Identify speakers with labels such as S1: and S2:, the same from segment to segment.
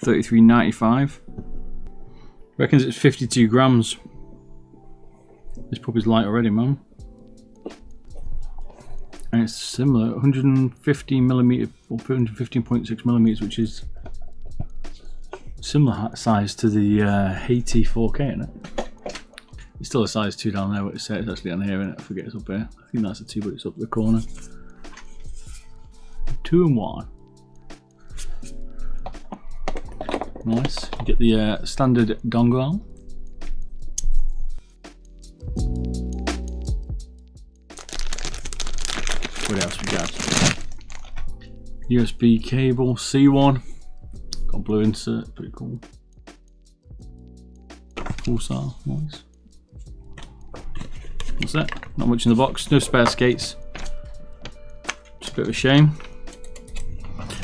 S1: $33.95. Reckons it's 52 grams. This puppy's light already, man. And it's similar, 115 millimeter or 115.6 millimeters, which is similar size to the Haiti 4K, isn't it? It's still a size 2 down there, but it's actually on here, isn't it? I forget it's up here. I think that's a 2, but it's up the corner. 2 and 1. Nice. You get the standard dongle. What else we got? USB cable, C1. Got a blue insert, pretty cool. Pulsar, nice. What's that? Not much in the box, no spare skates. Just a bit of a shame.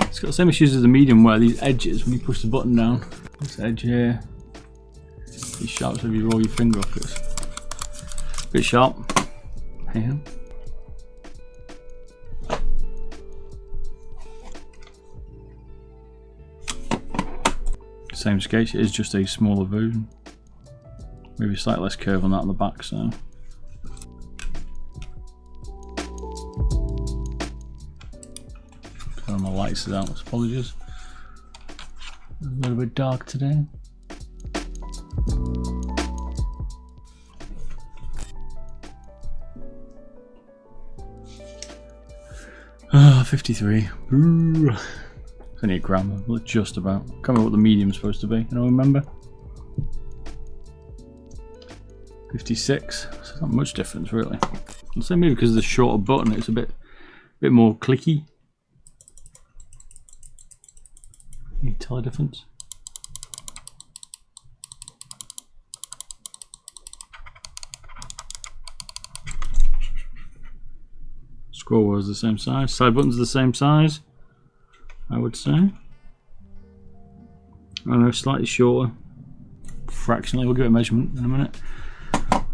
S1: It's got the same issues as the medium, where these edges, when you push the button down, this edge here, it's sharp, so if you roll your finger off, it's a bit sharp. Hey, same skate, it is just a smaller version. Maybe slightly less curve on that on the back, so. Turn my lights out, apologies. A little bit dark today. Ah, 53. Ooh. It's only a gram, just about. Can't remember what the medium's supposed to be, you know, remember? 56, so it's not much difference really. I'd say maybe because of the shorter button, it's a bit more clicky. Can you tell the difference? Scroll wheel's the same size, side buttons the same size, I would say. I know, slightly shorter, fractionally. We'll give it a measurement in a minute.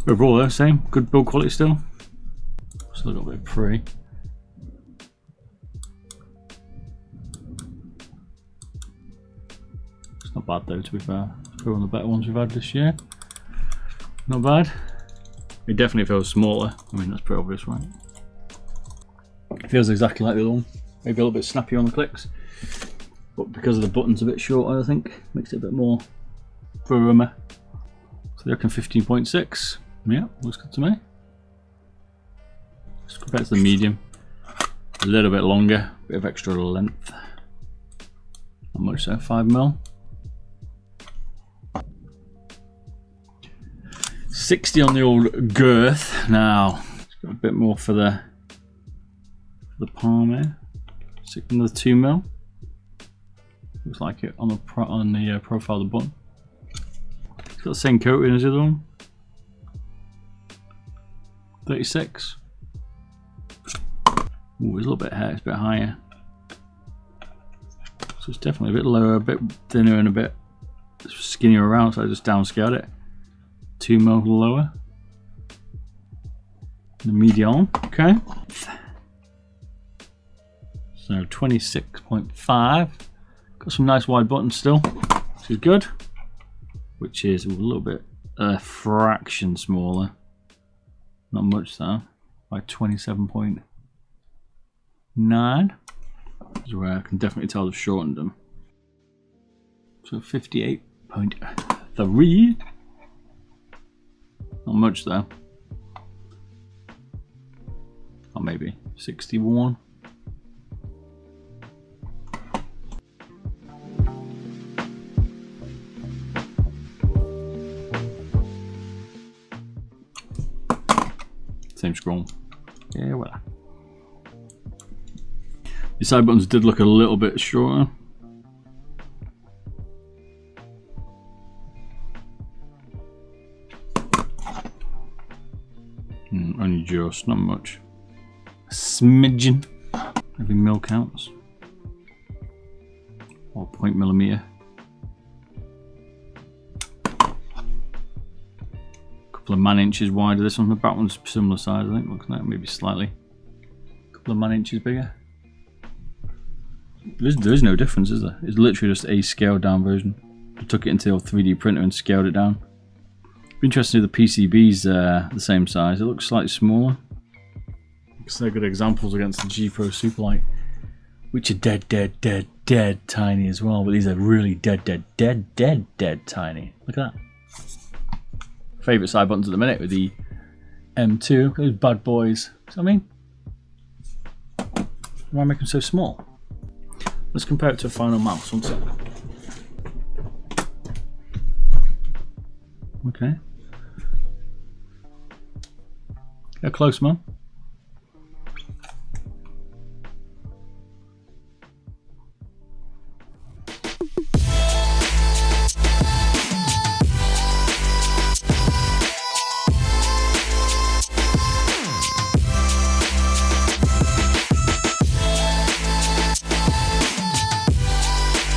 S1: Overall though, same, good build quality still. Still got a bit of pre. It's not bad though, to be fair. It's probably one of the better ones we've had this year. Not bad. It definitely feels smaller. I mean, that's pretty obvious, right? It feels exactly like the other one. Maybe a little bit snappy on the clicks. But because of the buttons a bit shorter, I think, makes it a bit more firmer. So they reckon 15.6. Yeah, looks good to me. Just compared to the medium, a little bit longer, bit of extra length. Not much so, 5mm. 60 on the old girth. Now, it's got a bit more for the palm here. Another 2mm. Looks like it on the profile of the button. It's got the same coating as the other one. 36. Ooh, it's a little bit higher, it's a bit higher. So it's definitely a bit lower, a bit thinner and a bit skinnier around, so I just downscaled it. 2mm lower. The medium, okay. So 26.5. Got some nice wide buttons still, which is good. Which is a little bit, a fraction smaller. Not much though, by 27.9. This is where I can definitely tell they've shortened them. So 58.3. Not much though. Or maybe 61. Same scroll. Yeah, well. The side buttons did look a little bit shorter. Only just, not much. A smidgen. Every mil counts. Or 0.mm. Couple of man inches wider. This one, the back one's similar size, I think. Looks like maybe slightly. Couple of man inches bigger. There is no difference, is there? It's literally just a scaled down version. I took it into the 3D printer and scaled it down. Be interesting if the PCB's the same size. It looks slightly smaller. Because they're good examples against the G Pro Superlight, which are dead tiny as well. But these are really dead tiny. Look at that. Favourite side buttons at the minute with the M2. Those bad boys. So I mean, why make them so small? Let's compare it to a final mouse. One sec. Okay. Get close, man.